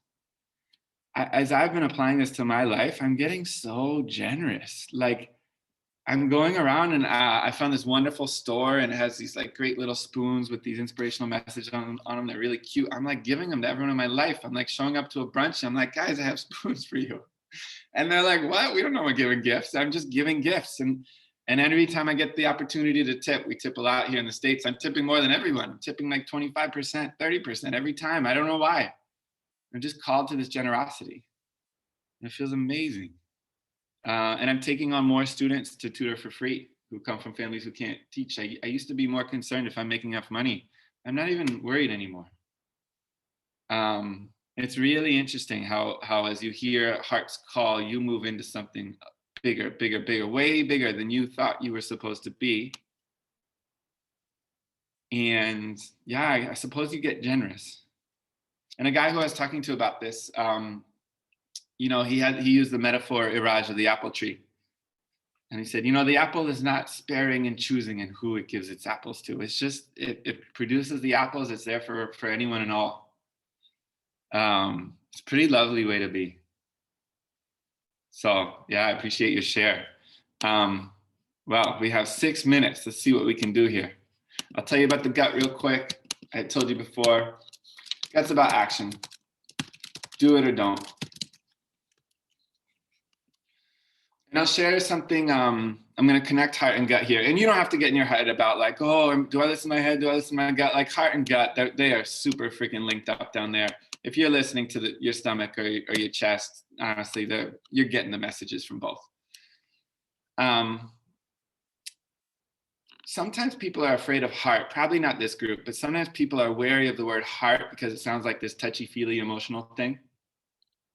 As I've been applying this to my life, I'm getting so generous. Like, I'm going around and I found this wonderful store, and it has these like great little spoons with these inspirational messages on them. They're really cute. I'm like giving them to everyone in my life. I'm like showing up to a brunch. I'm like, guys, I have spoons for you. And they're like, what? We don't know what giving gifts. I'm just giving gifts. And every time I get the opportunity to tip, we tip a lot here in the States. I'm tipping more than everyone. I'm tipping like 25%, 30% every time. I don't know why. I'm just called to this generosity. And it feels amazing. And I'm taking on more students to tutor for free who come from families who can't teach. I used to be more concerned if I'm making enough money. I'm not even worried anymore. It's really interesting how as you hear heart's call, you move into something bigger, bigger, bigger, way bigger than you thought you were supposed to be. And yeah, I suppose you get generous. And a guy who I was talking to about this, you know, he used the metaphor, Iraj, of the apple tree. And he said, you know, the apple is not sparing and choosing in who it gives its apples to. It's just, it produces the apples. It's there for anyone and all. It's a pretty lovely way to be. So yeah, I appreciate your share. Well, we have 6 minutes. Let's see what we can do here. I'll tell you about the gut real quick. I told you before, gut's about action. Do it or don't. And I'll share something, I'm gonna connect heart and gut here. And you don't have to get in your head about like, oh, do I listen to my head? Do I listen to my gut? Like heart and gut, they are super freaking linked up down there. If you're listening to your stomach or your chest, honestly, you're getting the messages from both. Sometimes people are afraid of heart, probably not this group, but sometimes people are wary of the word heart because it sounds like this touchy-feely emotional thing.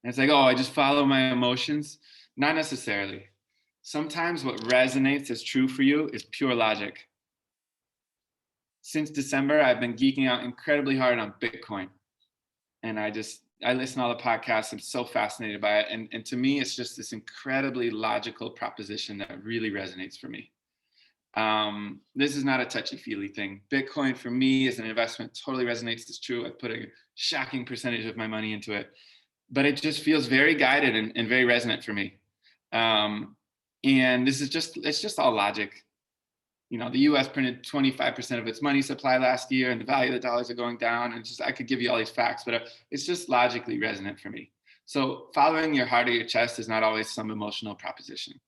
And it's like, oh, I just follow my emotions. Not necessarily. Sometimes what resonates as true for you is pure logic. Since December, I've been geeking out incredibly hard on Bitcoin. And I listen to all the podcasts. I'm so fascinated by it. And to me, it's just this incredibly logical proposition that really resonates for me. This is not a touchy-feely thing. Bitcoin for me as an investment totally resonates. It's true. I put a shocking percentage of my money into it, but it just feels very guided and very resonant for me. And this is it's just all logic. You know, the US printed 25% of its money supply last year and the value of the dollars are going down. And I could give you all these facts, but it's just logically resonant for me. So following your heart or your chest is not always some emotional proposition.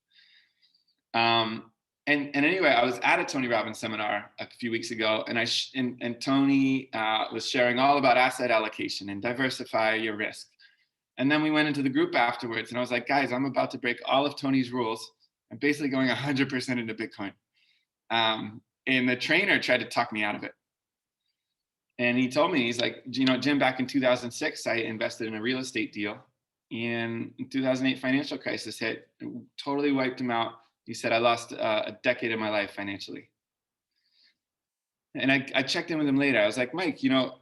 And anyway, I was at a Tony Robbins seminar a few weeks ago, and Tony was sharing all about asset allocation and diversify your risk. And then we went into the group afterwards, and I was like, guys, I'm about to break all of Tony's rules. I'm basically going 100% into Bitcoin. And the trainer tried to talk me out of it. And he told me, he's like, you know, Jim, back in 2006, I invested in a real estate deal. And in 2008 financial crisis hit, it totally wiped him out. He said, I lost a decade of my life financially. And I checked in with him later. I was like, Mike, you know,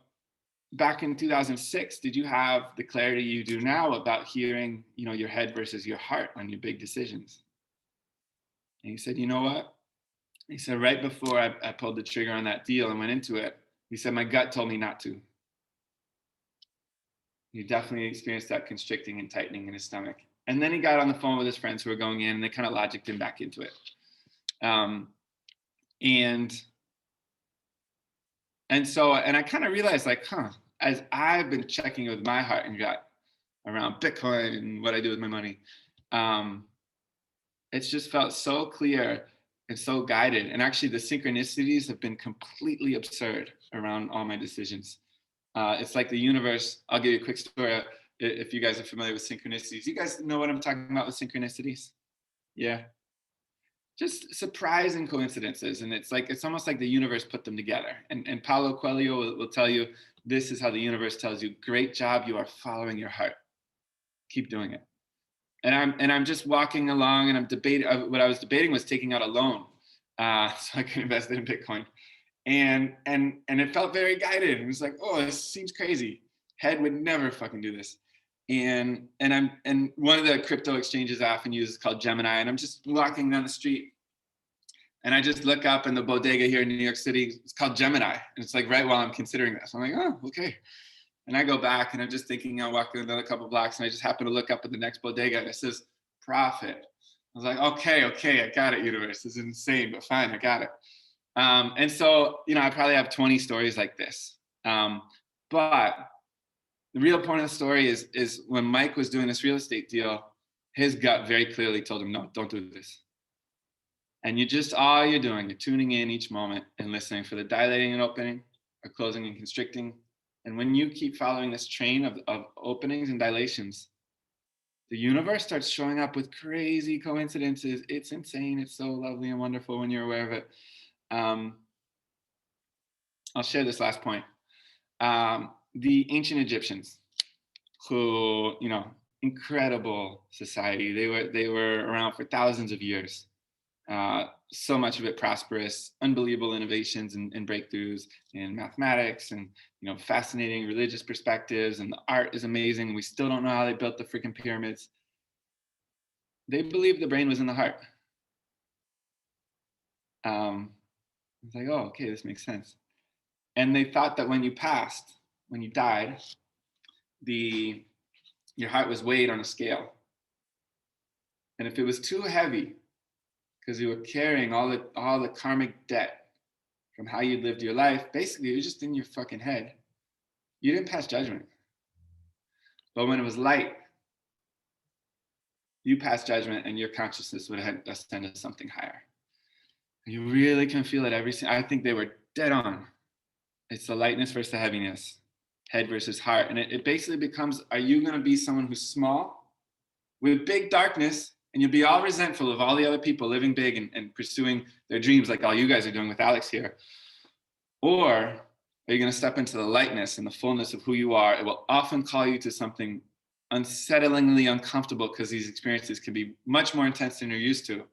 back in 2006, did you have the clarity you do now about hearing, you know, your head versus your heart on your big decisions? And he said, you know what? He said, right before I pulled the trigger on that deal and went into it, he said, my gut told me not to. He definitely experienced that constricting and tightening in his stomach. And then he got on the phone with his friends who were going in, and they kind of logicked him back into it. And I kind of realized, like, as I've been checking with my heart and gut around Bitcoin and what I do with my money, it's just felt so clear and so guided. And actually the synchronicities have been completely absurd around all my decisions. It's like the universe. I'll give you a quick story. If you guys are familiar with synchronicities, you guys know what I'm talking about with synchronicities? Yeah. Just surprising coincidences. And it's almost like the universe put them together. And Paulo Coelho will tell you, this is how the universe tells you, great job, you are following your heart. Keep doing it. And I'm just walking along, and I'm debating. What I was debating was taking out a loan so I could invest in Bitcoin. And it felt very guided. It was like, oh, this seems crazy. Head would never fucking do this. And one of the crypto exchanges I often use is called Gemini. And I'm just walking down the street, and I just look up in the bodega here in New York City. It's called Gemini. And it's like right while I'm considering this, I'm like, oh, okay. And I go back, and I'm just thinking, I'll walk another couple of blocks, and I just happen to look up at the next bodega, and it says profit. I was like, okay, I got it, universe. This is insane, but fine, I got it. And so, you know, I probably have 20 stories like this. But the real point of the story is when Mike was doing this real estate deal, his gut very clearly told him, no, don't do this. And all you're doing, you're tuning in each moment and listening for the dilating and opening, or closing and constricting. And when you keep following this train of openings and dilations, the universe starts showing up with crazy coincidences. It's insane. It's so lovely and wonderful when you're aware of it. I'll share this last point. The ancient Egyptians, who, you know, incredible society. They were around for thousands of years. So much of it prosperous, unbelievable innovations and breakthroughs in mathematics, and, you know, fascinating religious perspectives, and the art is amazing. We still don't know how they built the freaking pyramids. They believed the brain was in the heart. It's like, oh, okay, this makes sense. And they thought that when you passed, when you died, your heart was weighed on a scale. And if it was too heavy, because you were carrying all the karmic debt from how you lived your life, basically it was just in your fucking head. You didn't pass judgment. But when it was light, you passed judgment, and your consciousness would have ascended to something higher. You really can feel it I think they were dead on. It's the lightness versus the heaviness, head versus heart. And it basically becomes, are you going to be someone who's small with big darkness, and you'll be all resentful of all the other people living big and pursuing their dreams like all you guys are doing with Alex here? Or are you going to step into the lightness and the fullness of who you are? It will often call you to something unsettlingly uncomfortable, because these experiences can be much more intense than you're used to.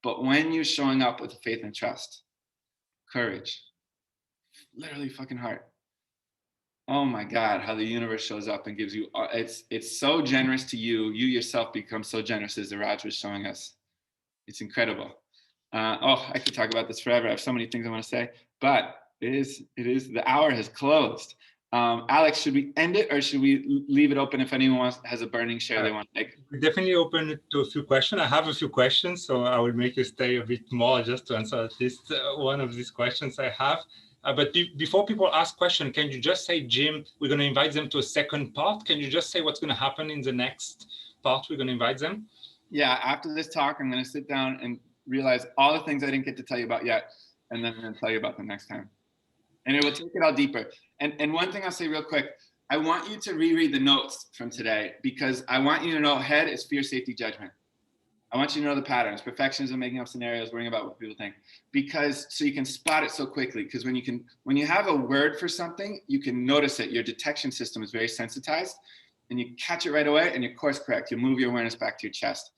But when you're showing up with faith and trust, courage, literally fucking heart, oh my God, how the universe shows up and gives you, it's so generous to you. You yourself become so generous, as Raj was showing us. It's incredible. I could talk about this forever. I have so many things I want to say, but it is, the hour has closed. Alex, should we end it, or should we leave it open if anyone has a burning share they want to make? We definitely open it to a few questions. I have a few questions, so I will make you stay a bit more just to answer at least one of these questions I have. But before people ask questions, can you just say, Jim, we're going to invite them to a second part. Can you just say what's going to happen in the next part? We're going to invite them. Yeah, after this talk, I'm going to sit down and realize all the things I didn't get to tell you about yet, and then I'm going to tell you about them next time. And it will take it all deeper. And one thing I'll say real quick, I want you to reread the notes from today, because I want you to know head is fear, safety, judgment. I want you to know the patterns, perfectionism, making up scenarios, worrying about what people think, because so you can spot it so quickly. Because when you have a word for something, you can notice it. Your detection system is very sensitized, and you catch it right away, and you course correct. You move your awareness back to your chest.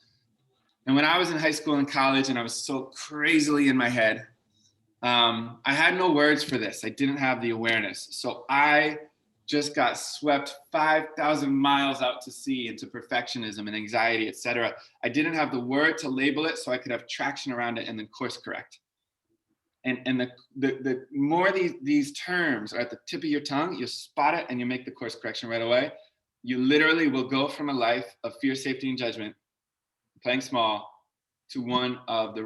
And when I was in high school and college, and I was so crazily in my head, I had no words for this. I didn't have the awareness. So I just got swept 5,000 miles out to sea into perfectionism and anxiety, etc. I didn't have the word to label it, so I could have traction around it and then course correct. And the more these terms are at the tip of your tongue, you spot it and you make the course correction right away. You literally will go from a life of fear, safety, and judgment, playing small, to one of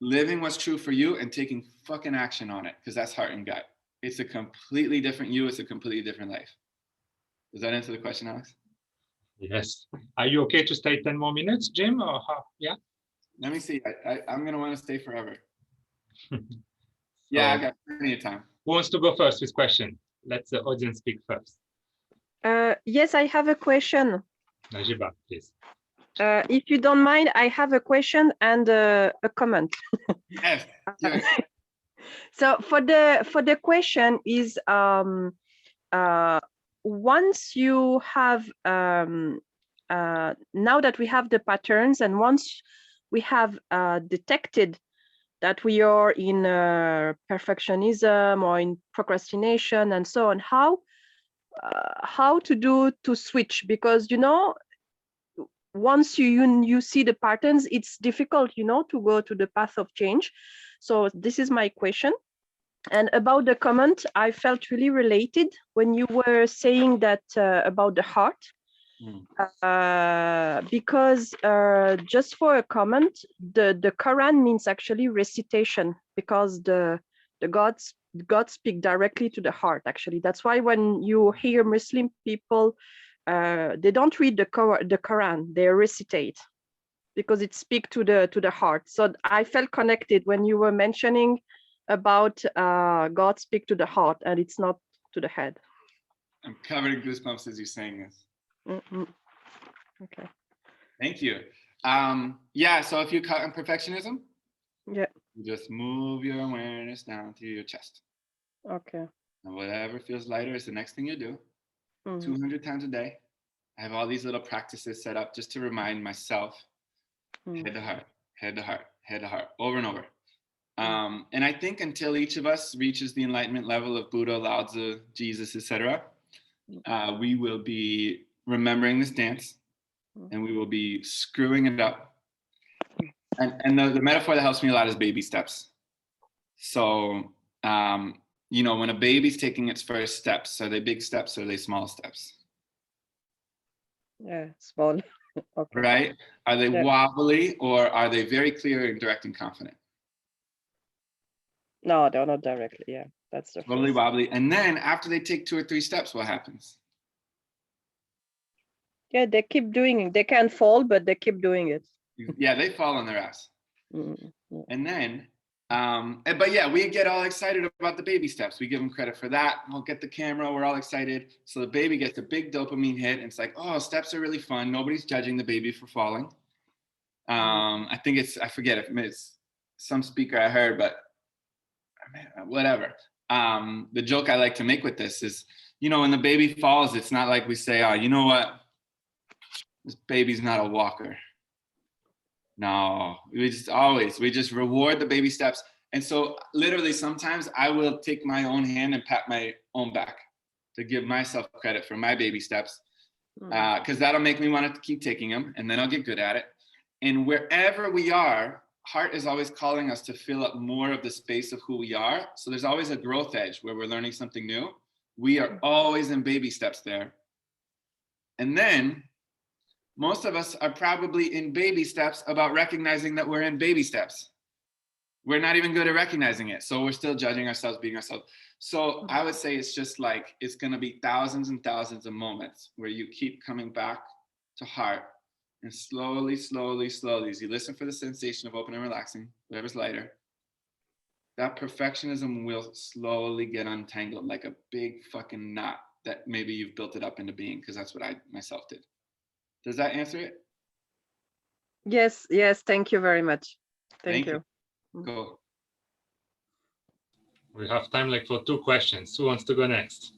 living what's true for you and taking fucking action on it, because that's heart and gut. It's a completely different you. It's a completely different life. Does that answer the question, Alex? Yes. Are you okay to stay 10 more minutes, Jim? Or how? Yeah. Let me see. I'm going to want to stay forever. Yeah, I got plenty of time. Who wants to go first with question? Let the audience speak first. Yes, I have a question. Najiba, please. If you don't mind, I have a question and a comment. Yes. So for the question is, once you have now that we have the patterns, and once we have detected that we are in perfectionism or in procrastination and so on, how to switch? Because, you know, once you see the patterns, it's difficult, you know, to go to the path of change. So this is my question. And about the comment, I felt really related when you were saying that about the heart. Because just for a comment, the Quran means actually recitation, because the God speak directly to the heart. Actually, that's why when you hear Muslim people, they don't read the Quran, they recitate, because it speaks to the heart. So I felt connected when you were mentioning about God speak to the heart, and it's not to the head. I'm covered in goosebumps as you're saying this. Mm-hmm. Okay. Thank you. Yeah, so if you cut on perfectionism, Yeah. you just move your awareness down to your chest. Okay. And whatever feels lighter is the next thing you do. Mhm. 200 times a day. I have all these little practices set up just to remind myself, Mm. head to heart, head to heart, head to heart, over and over. And I think until each of us reaches the enlightenment level of Buddha, Lao Tzu, Jesus, etc., we will be remembering this dance, and we will be screwing it up. And the metaphor that helps me a lot is baby steps. So, you know, when a baby's taking its first steps, are they big steps or are they small steps? Yeah, small. Okay. Right? Are they Yeah. wobbly or are they very clear and direct and confident? No, they're not directly. Yeah, that's the Totally first. wobbly. And then after they take 2 or 3 steps, what happens? Yeah, they keep doing it. They can't fall, but they keep doing it. Yeah, they fall on their ass. Mm. Yeah. And then, but yeah, we get all excited about the baby steps. We give them credit for that. We'll get the camera. We're all excited. So the baby gets a big dopamine hit. And it's like, oh, steps are really fun. Nobody's judging the baby for falling. I think I forget if it's some speaker I heard, but whatever. The joke I like to make with this is, you know, when the baby falls, it's not like we say, oh, you know what? This baby's not a walker. No, we just reward the baby steps. And so literally sometimes I will take my own hand and pat my own back to give myself credit for my baby steps, because that'll make me want to keep taking them, and then I'll get good at it. And wherever we are, heart is always calling us to fill up more of the space of who we are. So there's always a growth edge where we're learning something new. We are always in baby steps there. And then most of us are probably in baby steps about recognizing that we're in baby steps. We're not even good at recognizing it. So we're still judging ourselves, being ourselves. So I would say it's just like, it's going to be thousands and thousands of moments where you keep coming back to heart. And slowly, slowly, slowly, as you listen for the sensation of open and relaxing, whatever's lighter, that perfectionism will slowly get untangled like a big fucking knot that maybe you've built it up into being, because that's what I myself did. Does that answer it? Yes, yes. Thank you very much. Thank you. Cool. We have time like for 2 questions. Who wants to go next?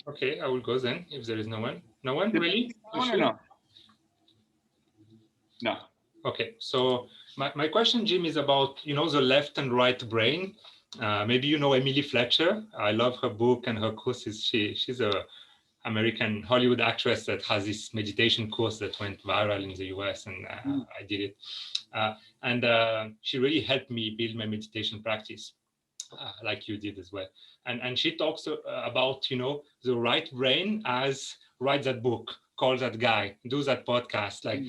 Okay, I will go then if there is no one. No one, really? No. No. Okay, so my question, Jim, is about, you know, the left and right brain. Maybe you know Emily Fletcher. I love her book and her courses. She's a American Hollywood actress that has this meditation course that went viral in the US, and I did it. And she really helped me build my meditation practice, like you did as well. And she talks about, you know, the right brain as write that book, call that guy, do that podcast, like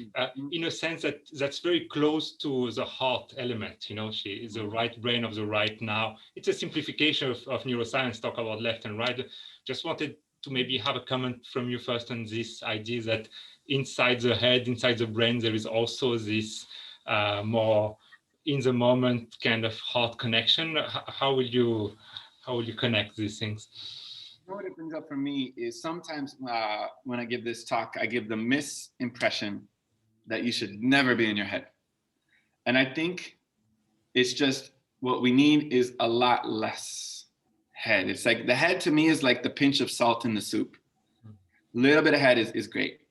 in a sense that's very close to the heart element. You know, she is the right brain of the right now. It's a simplification of neuroscience, talk about left and right. Just wanted to maybe have a comment from you first on this idea that inside the head, inside the brain, there is also this more in the moment kind of heart connection. How will you connect these things? What it brings up for me is sometimes when I give this talk, I give the misimpression that you should never be in your head. And I think it's just what we need is a lot less head. It's like the head to me is like the pinch of salt in the soup. A little bit of head is great.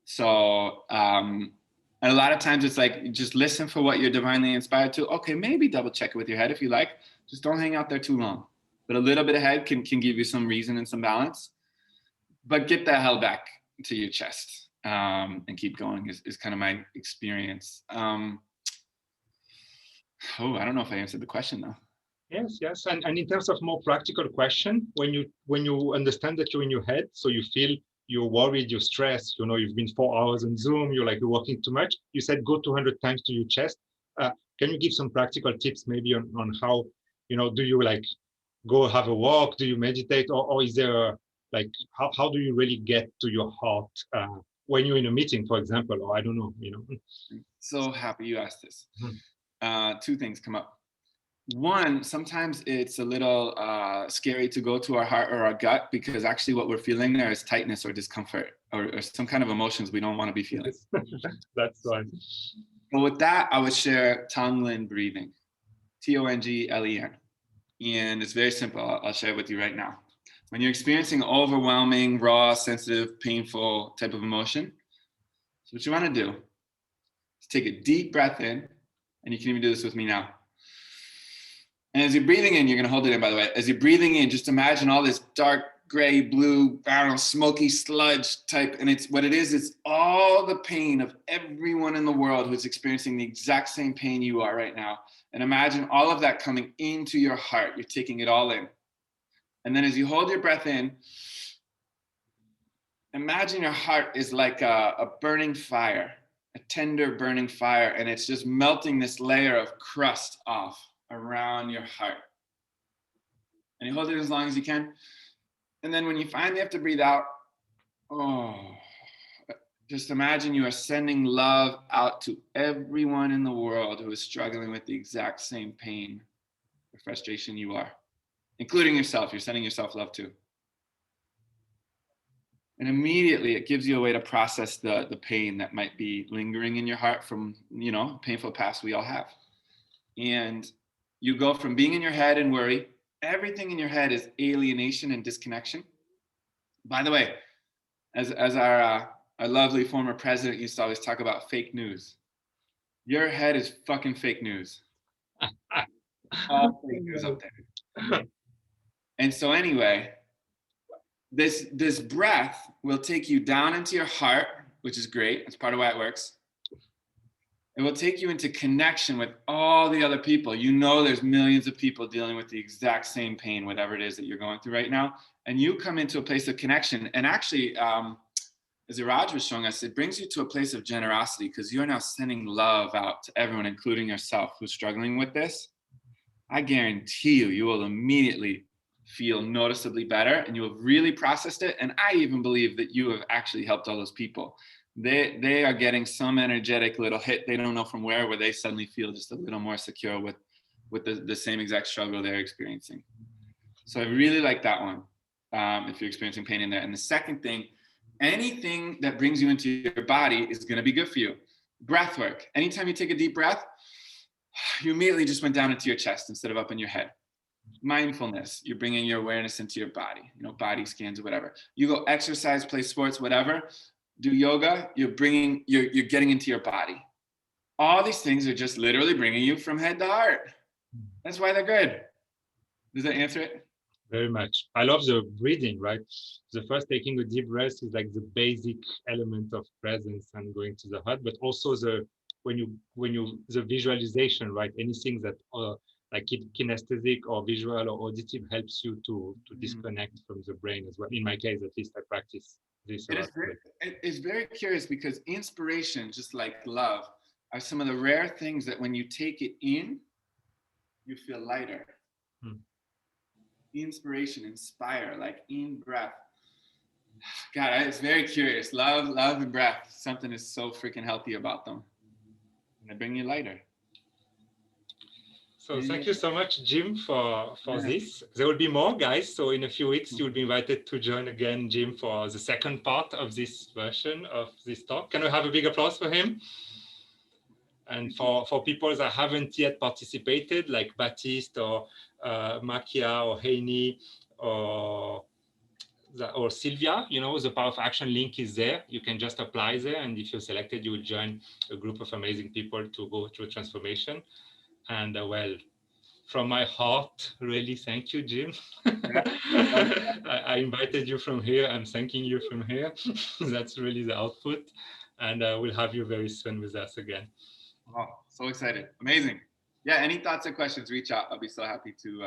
So, and a lot of times it's like, just listen for what you're divinely inspired to. Okay, maybe double check it with your head if you like. Just don't hang out there too long. But a little bit of head can give you some reason and some balance. But get that hell back to your chest and keep going is kind of my experience. I don't know if I answered the question though. Yes. And in terms of more practical question, when you understand that you're in your head, so you feel you're worried, you're stressed, you know, you've been 4 hours on Zoom, you're working too much. You said go 200 times to your chest. Can you give some practical tips maybe on how, you know, do you go have a walk? Do you meditate? Or is there how do you really get to your heart when you're in a meeting, for example, or I don't know, So happy you asked this. Mhm. Two things come up. One, sometimes it's a little scary to go to our heart or our gut, because actually what we're feeling there is tightness or discomfort or some kind of emotions we don't want to be feeling. That's right. But with that, I would share Tonglen breathing, Tonglen. And it's very simple. I'll share it with you right now. When you're experiencing overwhelming, raw, sensitive, painful type of emotion, so what you want to do is take a deep breath in, and you can even do this with me now. And as you're breathing in, you're going to hold it in, by the way. As you're breathing in, just imagine all this dark, gray, blue, I don't know, smoky sludge type. And it's what it is, it's all the pain of everyone in the world who's experiencing the exact same pain you are right now. And imagine all of that coming into your heart. You're taking it all in. And then as you hold your breath in, imagine your heart is like a burning fire, a tender burning fire, and it's just melting this layer of crust off around your heart. And you hold it as long as you can. And then when you finally have to breathe out, just imagine you are sending love out to everyone in the world who is struggling with the exact same pain or frustration you are, including yourself. You're sending yourself love too. And immediately it gives you a way to process the pain that might be lingering in your heart from, painful past we all have. And you go from being in your head and worry. Everything in your head is alienation and disconnection. By the way, as our lovely former president used to always talk about fake news. Your head is fucking fake news. All fake news up there. And so anyway, this breath will take you down into your heart, which is great. That's part of why it works. It will take you into connection with all the other people. There's millions of people dealing with the exact same pain, whatever it is that you're going through right now. And you come into a place of connection. And actually, as Iraj was showing us, it brings you to a place of generosity, because you're now sending love out to everyone, including yourself, who's struggling with this. I guarantee you will immediately feel noticeably better, and you have really processed it. And I even believe that you have actually helped all those people. They are getting some energetic little hit, they don't know from where they suddenly feel just a little more secure with the same exact struggle they're experiencing. So I really like that one, if you're experiencing pain in there. And the second thing, anything that brings you into your body is going to be good for you. Breath work. Anytime you take a deep breath, you immediately just went down into your chest instead of up in your head. Mindfulness, you're bringing your awareness into your body, body scans or whatever. You go exercise, play sports, whatever, do yoga, you're getting into your body. All these things are just literally bringing you from head to heart. That's why they're good. Does that answer it? Very much. I love the breathing, right? The first taking a deep breath is like the basic element of presence and going to the heart, but also the visualization, right? Anything that like kinesthetic or visual or auditive helps you to disconnect from the brain as well. In my case, at least, I practice this. It's very curious, because inspiration, just like love, are some of the rare things that when you take it in, you feel lighter. Inspiration, inspire, like in breath. God, it's very curious. Love and breath. Something is so freaking healthy about them. And they bring you lighter. So thank you so much, Jim, for this. There will be more, guys. So in a few weeks, you'll be invited to join again, Jim, for the second part of this version of this talk. Can we have a big applause for him? And for people that haven't yet participated, like Baptiste or Makia or Heini or Sylvia, the Power of Action link is there. You can just apply there. And if you're selected, you will join a group of amazing people to go through transformation. And well, from my heart, really, thank you, Jim. I invited you from here. I'm thanking you from here. That's really the output. And we'll have you very soon with us again. Oh, so excited. Amazing. Yeah, any thoughts or questions, reach out. I'll be so happy to